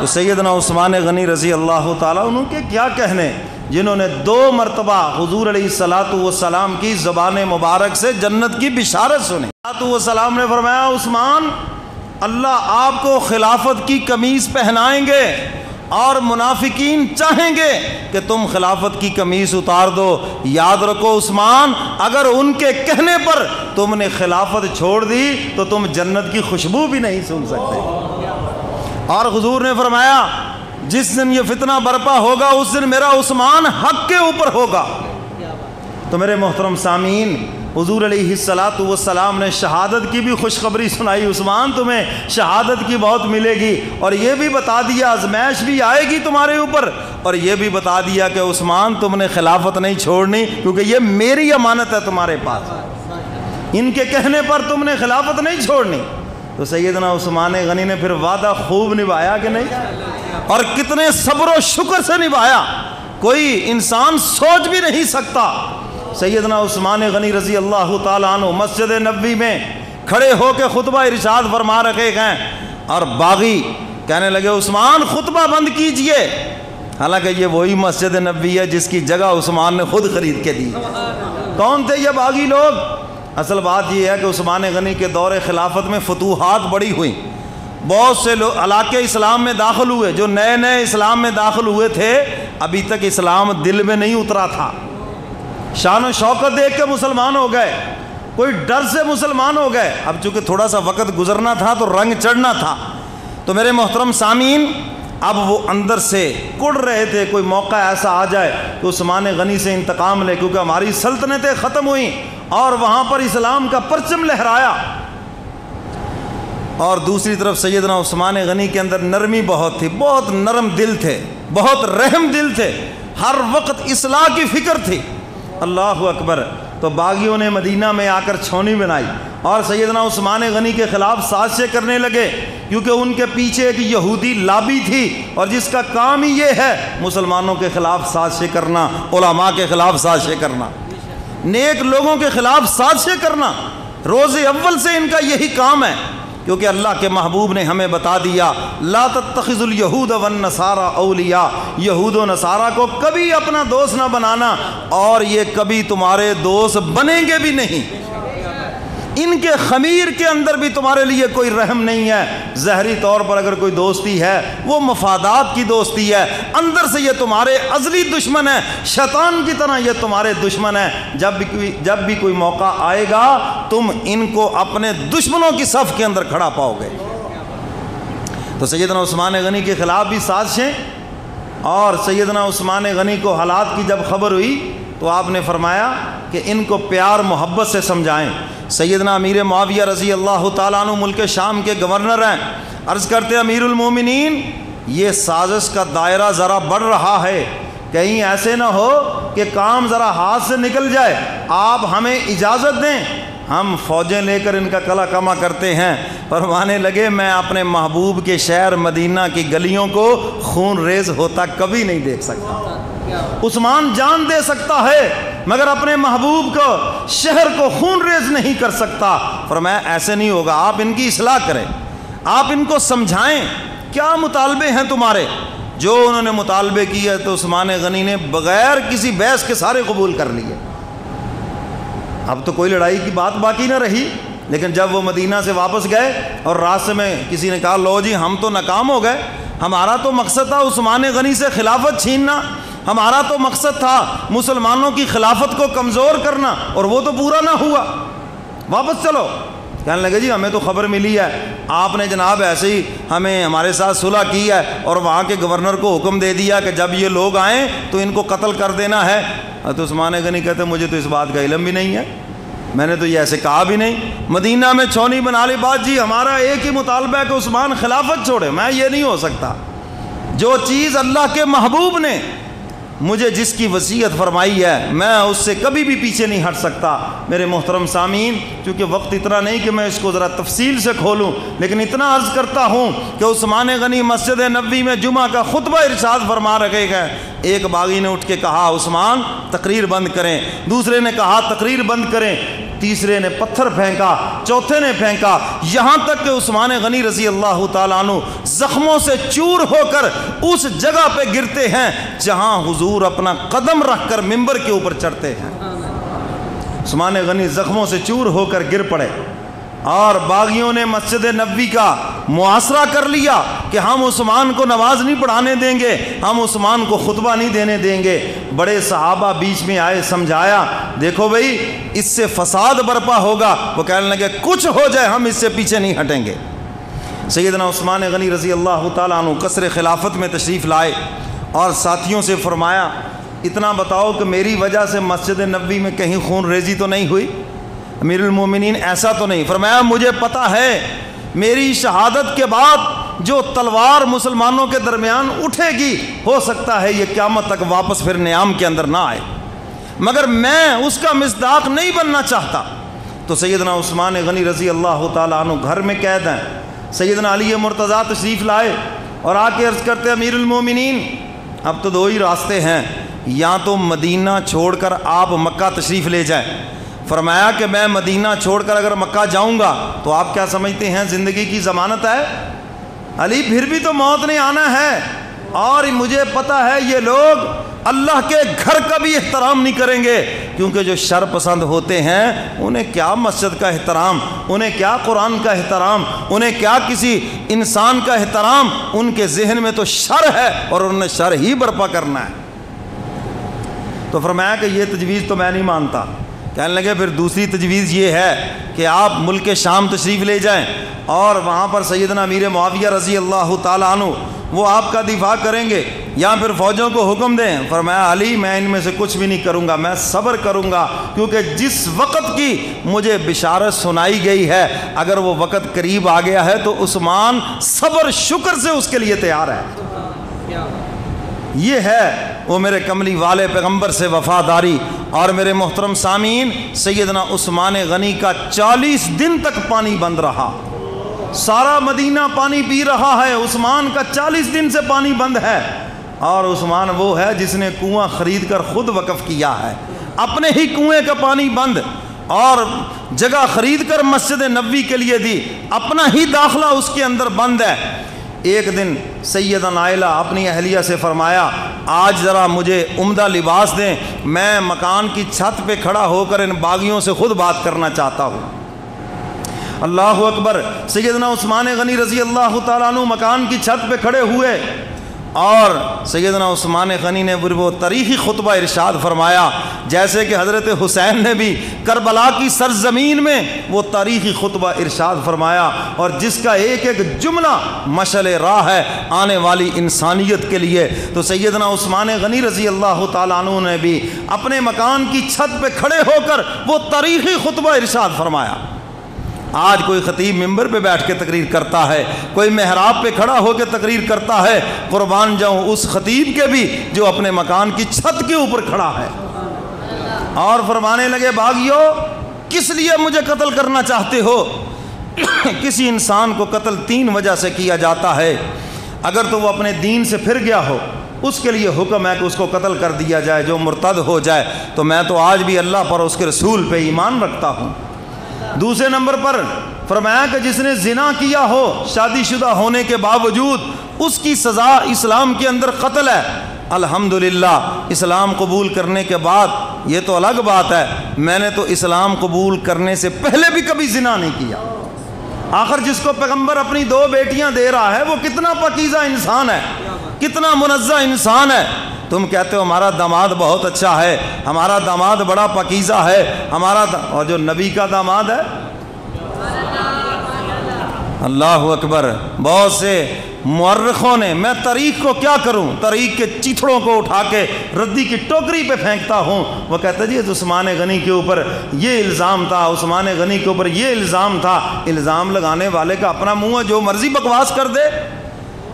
تو سیدنا عثمان غنی رضی اللہ تعالیٰ عنہ کے کیا کہنے، جنہوں نے 2 مرتبہ حضور علیہ الصلوۃ والسلام کی زبان مبارک سے جنت کی بشارت سنی۔ والسلام نے فرمایا عثمان، اللہ آپ کو خلافت کی قمیص پہنائیں گے اور منافقین چاہیں گے کہ تم خلافت کی قمیص اتار دو۔ یاد رکھو عثمان، اگر ان کے کہنے پر تم نے خلافت چھوڑ دی تو تم جنت کی خوشبو بھی نہیں سن سکتے۔ اور حضور نے فرمایا جس دن یہ فتنہ برپا ہوگا اس دن میرا عثمان حق کے اوپر ہوگا۔ تو میرے محترم سامعین، حضور علیہ الصلوۃ والسلام نے شہادت کی بھی خوشخبری سنائی، عثمان تمہیں شہادت کی بہت ملے گی، اور یہ بھی بتا دیا آزمائش بھی آئے گی تمہارے اوپر، اور یہ بھی بتا دیا کہ عثمان تم نے خلافت نہیں چھوڑنی، کیونکہ یہ میری امانت ہے تمہارے پاس، ان کے کہنے پر تم نے خلافت نہیں چھوڑنی۔ تو سیدنا عثمان غنی نے پھر وعدہ خوب نبھایا کہ نہیں، اور کتنے صبر و شکر سے نبھایا، کوئی انسان سوچ بھی نہیں سکتا۔ سیدنا عثمان غنی رضی اللہ تعالیٰ عنہ مسجد نبوی میں کھڑے ہو کے خطبہ ارشاد فرما رکھے گئے، اور باغی کہنے لگے عثمان خطبہ بند کیجئے، حالانکہ یہ وہی مسجد نبوی ہے جس کی جگہ عثمان نے خود خرید کے دی۔ کون تھے یہ باغی لوگ؟ اصل بات یہ ہے کہ عثمان غنی کے دور خلافت میں فتوحات بڑی ہوئیں، بہت سے لوگ علاقے اسلام میں داخل ہوئے، جو نئے نئے اسلام میں داخل ہوئے تھے ابھی تک اسلام دل میں نہیں اترا تھا، شان و شوکت دیکھ کے مسلمان ہو گئے، کوئی ڈر سے مسلمان ہو گئے، اب چونکہ تھوڑا سا وقت گزرنا تھا تو رنگ چڑھنا تھا۔ تو میرے محترم سامعین، اب وہ اندر سے کڑ رہے تھے کوئی موقع ایسا آ جائے تو عثمان غنی سے انتقام لے، کیونکہ ہماری سلطنتیں ختم ہوئیں اور وہاں پر اسلام کا پرچم لہرایا۔ اور دوسری طرف سیدنا عثمان غنی کے اندر نرمی بہت تھی، بہت نرم دل تھے، بہت رحم دل تھے، ہر وقت اصلاح کی فکر تھی۔ اللہ اکبر۔ تو باغیوں نے مدینہ میں آ کر چھاؤنی بنائی اور سیدنا عثمان غنی کے خلاف سازشیں کرنے لگے، کیونکہ ان کے پیچھے ایک یہودی لابی تھی اور جس کا کام ہی یہ ہے مسلمانوں کے خلاف سازشیں کرنا، علماء کے خلاف سازشیں کرنا، نیک لوگوں کے خلاف سازشیں کرنا، روز اول سے ان کا یہی کام ہے۔ کیونکہ اللہ کے محبوب نے ہمیں بتا دیا لا تتخذوا اليہود والنصارى اولیاء، یہود و نصارہ کو کبھی اپنا دوست نہ بنانا، اور یہ کبھی تمہارے دوست بنیں گے بھی نہیں، ان کے خمیر کے اندر بھی تمہارے لیے کوئی رحم نہیں ہے۔ ظاہری طور پر اگر کوئی دوستی ہے وہ مفادات کی دوستی ہے، اندر سے یہ تمہارے ازلی دشمن ہے، شیطان کی طرح یہ تمہارے دشمن ہے۔ جب بھی کوئی موقع آئے گا تم ان کو اپنے دشمنوں کی صف کے اندر کھڑا پاؤ گے۔ تو سیدنا عثمان غنی کے خلاف بھی سازشیں، اور سیدنا عثمان غنی کو حالات کی جب خبر ہوئی تو آپ نے فرمایا کہ ان کو پیار محبت سے سمجھائیں۔ سیدنا امیر معاویہ رضی اللہ تعالیٰ عنہ ملک شام کے گورنر ہیں، عرض کرتے امیر المومنین یہ سازش کا دائرہ ذرا بڑھ رہا ہے، کہیں ایسے نہ ہو کہ کام ذرا ہاتھ سے نکل جائے، آپ ہمیں اجازت دیں، ہم فوجیں لے کر ان کا قلع کما کرتے ہیں۔ فرمانے لگے میں اپنے محبوب کے شہر مدینہ کی گلیوں کو خون ریز ہوتا کبھی نہیں دیکھ سکتا۔ عثمان جان دے سکتا ہے مگر اپنے محبوب کو شہر کو خون ریز نہیں کر سکتا۔ فرمایا ایسے نہیں ہوگا، آپ ان کی اصلاح کریں، آپ ان کو سمجھائیں کیا مطالبے ہیں تمہارے۔ جو انہوں نے مطالبے کیے تو عثمان غنی نے بغیر کسی بحث کے سارے قبول کر لیے۔ اب تو کوئی لڑائی کی بات باقی نہ رہی، لیکن جب وہ مدینہ سے واپس گئے اور راستے میں کسی نے کہا لو جی ہم تو ناکام ہو گئے، ہمارا تو مقصد تھا عثمان غنی سے خلافت چھیننا، ہمارا تو مقصد تھا مسلمانوں کی خلافت کو کمزور کرنا، اور وہ تو پورا نہ ہوا، واپس چلو۔ کہنے لگے جی ہمیں تو خبر ملی ہے آپ نے جناب ایسے ہی ہمیں ہمارے ساتھ صلح کی ہے اور وہاں کے گورنر کو حکم دے دیا کہ جب یہ لوگ آئیں تو ان کو قتل کر دینا ہے۔ تو عثمان غنی کہتے مجھے تو اس بات کا علم بھی نہیں ہے، میں نے تو یہ ایسے کہا بھی نہیں۔ مدینہ میں چھونی بنا لی بات، جی ہمارا ایک ہی مطالبہ ہے کہ عثمان خلافت چھوڑے، میں یہ نہیں ہو سکتا۔ جو چیز اللہ کے محبوب نے مجھے جس کی وصیت فرمائی ہے میں اس سے کبھی بھی پیچھے نہیں ہٹ سکتا۔ میرے محترم سامعین، چونکہ وقت اتنا نہیں کہ میں اس کو ذرا تفصیل سے کھولوں، لیکن اتنا عرض کرتا ہوں کہ عثمان غنی مسجد نبوی میں جمعہ کا خطبہ ارشاد فرما رکھے گئے۔ ایک باغی نے اٹھ کے کہا عثمان تقریر بند کریں، دوسرے نے کہا تقریر بند کریں، تیسرے نے پتھر پھینکا، چوتھے نے پھینکا، یہاں تک کہ عثمان غنی رضی اللہ تعالیٰ عنہ زخموں سے چور ہو کر اس جگہ پہ گرتے ہیں جہاں حضور اپنا قدم رکھ کر منبر کے اوپر چڑھتے ہیں۔ عثمان غنی زخموں سے چور ہو کر گر پڑے، اور باغیوں نے مسجد نبوی کا محاصرہ کر لیا کہ ہم عثمان کو نماز نہیں پڑھانے دیں گے، ہم عثمان کو خطبہ نہیں دینے دیں گے۔ بڑے صحابہ بیچ میں آئے، سمجھایا دیکھو بھائی اس سے فساد برپا ہوگا۔ وہ کہنے لگے کچھ ہو جائے ہم اس سے پیچھے نہیں ہٹیں گے۔ سیدنا عثمان غنی رضی اللہ تعالیٰ عنہ قصر خلافت میں تشریف لائے اور ساتھیوں سے فرمایا اتنا بتاؤ کہ میری وجہ سے مسجد نبوی میں کہیں خون ریزی تو نہیں ہوئی؟ امیر المومنین ایسا تو نہیں۔ فرمایا مجھے پتہ ہے میری شہادت کے بعد جو تلوار مسلمانوں کے درمیان اٹھے گی ہو سکتا ہے یہ قیامت تک واپس پھر نیام کے اندر نہ آئے، مگر میں اس کا مصداق نہیں بننا چاہتا۔ تو سیدنا عثمان غنی رضی اللہ تعالیٰ عنہ گھر میں قید ہیں۔ سیدنا علی مرتضیٰ تشریف لائے اور آ کے عرض کرتے امیر المومنین اب تو دو ہی راستے ہیں، یا تو مدینہ چھوڑ کر آپ مکہ تشریف لے جائیں۔ فرمایا کہ میں مدینہ چھوڑ کر اگر مکہ جاؤں گا تو آپ کیا سمجھتے ہیں زندگی کی ضمانت ہے؟ علی پھر بھی تو موت نے آنا ہے، اور مجھے پتہ ہے یہ لوگ اللہ کے گھر کا بھی احترام نہیں کریں گے، کیونکہ جو شر پسند ہوتے ہیں انہیں کیا مسجد کا احترام، انہیں کیا قرآن کا احترام، انہیں کیا کسی انسان کا احترام، ان کے ذہن میں تو شر ہے اور انہوں نے شر ہی برپا کرنا ہے۔ تو فرمایا کہ یہ تجویز تو میں نہیں مانتا۔ کہنے لگے پھر دوسری تجویز یہ ہے کہ آپ ملک شام تشریف لے جائیں اور وہاں پر سیدنا امیر معاویہ رضی اللہ تعالیٰ عنہ وہ آپ کا دفاع کریں گے، یا پھر فوجوں کو حکم دیں۔ فرمایا علی میں ان میں سے کچھ بھی نہیں کروں گا، میں صبر کروں گا، کیونکہ جس وقت کی مجھے بشارت سنائی گئی ہے اگر وہ وقت قریب آ گیا ہے تو عثمان صبر شکر سے اس کے لیے تیار ہے۔ یہ ہے وہ میرے کملی والے پیغمبر سے وفاداری۔ اور میرے محترم سامعین سیدنا عثمان غنی کا 40 دن تک پانی بند رہا، سارا مدینہ پانی پی رہا ہے، عثمان کا 40 دن سے پانی بند ہے۔ اور عثمان وہ ہے جس نے کنواں خرید کر خود وقف کیا ہے، اپنے ہی کنویں کا پانی بند، اور جگہ خرید کر مسجد نبوی کے لیے دی، اپنا ہی داخلہ اس کے اندر بند ہے۔ ایک دن سیدہ نائلہ اپنی اہلیہ سے فرمایا آج ذرا مجھے عمدہ لباس دیں، میں مکان کی چھت پہ کھڑا ہو کر ان باغیوں سے خود بات کرنا چاہتا ہوں۔ اللہ اکبر۔ سیدنا عثمان غنی رضی اللہ تعالیٰ عنہ مکان کی چھت پہ کھڑے ہوئے اور سیدنا عثمان غنی نے وہ تاریخی خطبہ ارشاد فرمایا جیسے کہ حضرت حسین نے بھی کربلا کی سرزمین میں وہ تاریخی خطبہ ارشاد فرمایا، اور جس کا ایک ایک جملہ مشعل راہ ہے آنے والی انسانیت کے لیے۔ تو سیدنا عثمان غنی رضی اللہ تعالیٰ عنہ نے بھی اپنے مکان کی چھت پہ کھڑے ہو کر وہ تاریخی خطبہ ارشاد فرمایا۔ آج کوئی خطیب ممبر پہ بیٹھ کے تقریر کرتا ہے، کوئی محراب پہ کھڑا ہو کے تقریر کرتا ہے، قربان جاؤں اس خطیب کے بھی جو اپنے مکان کی چھت کے اوپر کھڑا ہے۔ اور فرمانے لگے باغیو کس لیے مجھے قتل کرنا چاہتے ہو؟ کسی انسان کو قتل 3 وجہ سے کیا جاتا ہے، اگر تو وہ اپنے دین سے پھر گیا ہو اس کے لیے حکم ہے کہ اس کو قتل کر دیا جائے، جو مرتد ہو جائے تو میں تو آج بھی اللہ پر اس کے رسول پہ ایمان رکھتا ہوں۔ دوسرے نمبر پر فرمایا کہ جس نے زنا کیا ہو شادی شدہ ہونے کے باوجود اس کی سزا اسلام کے اندر قتل ہے۔ الحمدللہ اسلام قبول کرنے کے بعد یہ تو الگ بات ہے، میں نے تو اسلام قبول کرنے سے پہلے بھی کبھی زنا نہیں کیا۔ آخر جس کو پیغمبر اپنی 2 بیٹیاں دے رہا ہے وہ کتنا پاکیزہ انسان ہے، کتنا منزہ انسان ہے۔ تم کہتے ہو ہمارا داماد بہت اچھا ہے، ہمارا داماد بڑا پاکیزہ ہے، اور جو نبی کا داماد ہے اللہ اکبر۔ بہت سے مورخوں نے، میں تاریخ کو کیا کروں، تاریخ کے چیتھڑوں کو اٹھا کے ردی کی ٹوکری پہ پھینکتا ہوں، وہ کہتے جی عثمان غنی کے اوپر یہ الزام تھا، عثمان غنی کے اوپر یہ الزام تھا۔ الزام لگانے والے کا اپنا منہ ہے، جو مرضی بکواس کر دے۔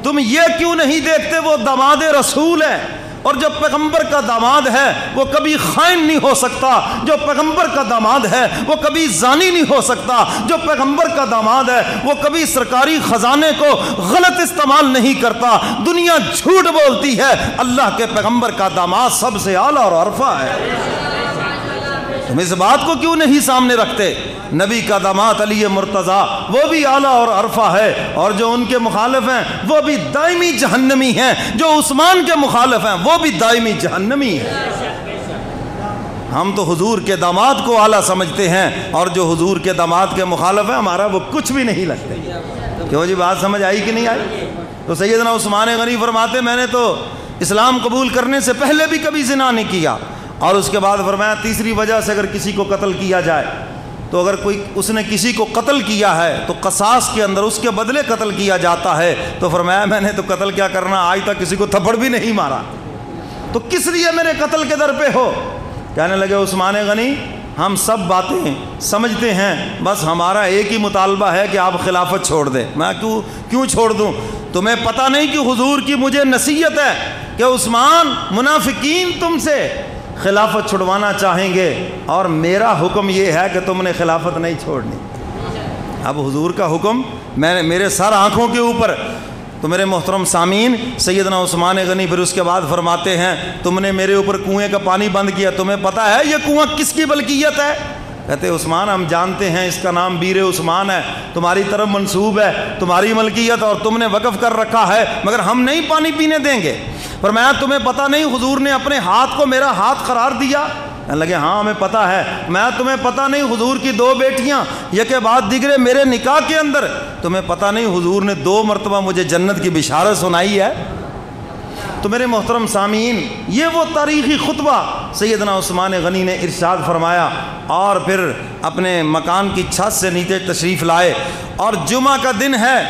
تم یہ کیوں نہیں دیکھتے وہ داماد رسول ہے، اور جو پیغمبر کا داماد ہے وہ کبھی خائن نہیں ہو سکتا، جو پیغمبر کا داماد ہے وہ کبھی زانی نہیں ہو سکتا، جو پیغمبر کا داماد ہے وہ کبھی سرکاری خزانے کو غلط استعمال نہیں کرتا۔ دنیا جھوٹ بولتی ہے، اللہ کے پیغمبر کا داماد سب سے اعلیٰ اور عرفہ ہے۔ تم اس بات کو کیوں نہیں سامنے رکھتے؟ نبی کا داماد علی مرتضیٰ وہ بھی اعلیٰ اور عرفہ ہے، اور جو ان کے مخالف ہیں وہ بھی دائمی جہنمی ہیں، جو عثمان کے مخالف ہیں وہ بھی دائمی جہنمی ہیں۔ ہم تو حضور کے داماد کو اعلیٰ سمجھتے ہیں، اور جو حضور کے داماد کے مخالف ہیں ہمارا وہ کچھ بھی نہیں لگتے۔ کیوں جی، بات سمجھ آئی کہ نہیں آئی؟ تو سیدنا عثمان غنی فرماتے میں نے تو اسلام قبول کرنے سے پہلے بھی کبھی زنا نہیں کیا، اور اس کے بعد فرمایا تیسری وجہ سے اگر کسی کو قتل کیا جائے تو اگر اس نے کسی کو قتل کیا ہے تو قصاص کے اندر اس کے بدلے قتل کیا جاتا ہے، تو فرمایا میں نے تو قتل کیا کرنا، آج تک کسی کو تھپڑ بھی نہیں مارا، تو کس لیے میرے قتل کے در پہ ہو؟ کہنے لگے عثمان غنی ہم سب باتیں سمجھتے ہیں، بس ہمارا ایک ہی مطالبہ ہے کہ آپ خلافت چھوڑ دیں۔ میں کیوں چھوڑ دوں؟ تمہیں پتہ نہیں کہ حضور کی مجھے نصیحت ہے کہ عثمان منافقین تم سے خلافت چھڑوانا چاہیں گے، اور میرا حکم یہ ہے کہ تم نے خلافت نہیں چھوڑنی۔ اب حضور کا حکم میرے سر آنکھوں کے اوپر۔ تو میرے محترم سامعین، سیدنا عثمان غنی پھر اس کے بعد فرماتے ہیں تم نے میرے اوپر کنویں کا پانی بند کیا، تمہیں پتہ ہے یہ کنواں کس کی ملکیت ہے؟ کہتے عثمان ہم جانتے ہیں اس کا نام بیر عثمان ہے، تمہاری طرف منسوب ہے، تمہاری ملکیت اور تم نے وقف کر رکھا ہے، مگر ہم نہیں پانی پینے دیں گے۔ فرمایا تمہیں پتہ نہیں حضور نے اپنے ہاتھ کو میرا ہاتھ قرار دیا؟ کہنے لگے ہاں ہمیں پتہ ہے۔ میں تمہیں پتہ نہیں حضور کی 2 بیٹیاں یکے بعد دیگرے میرے نکاح کے اندر؟ تمہیں پتہ نہیں حضور نے 2 مرتبہ مجھے جنت کی بشارت سنائی ہے؟ تو میرے محترم سامعین، یہ وہ تاریخی خطبہ سیدنا عثمان غنی نے ارشاد فرمایا، اور پھر اپنے مکان کی چھت سے نیچے تشریف لائے، اور جمعہ کا دن ہے۔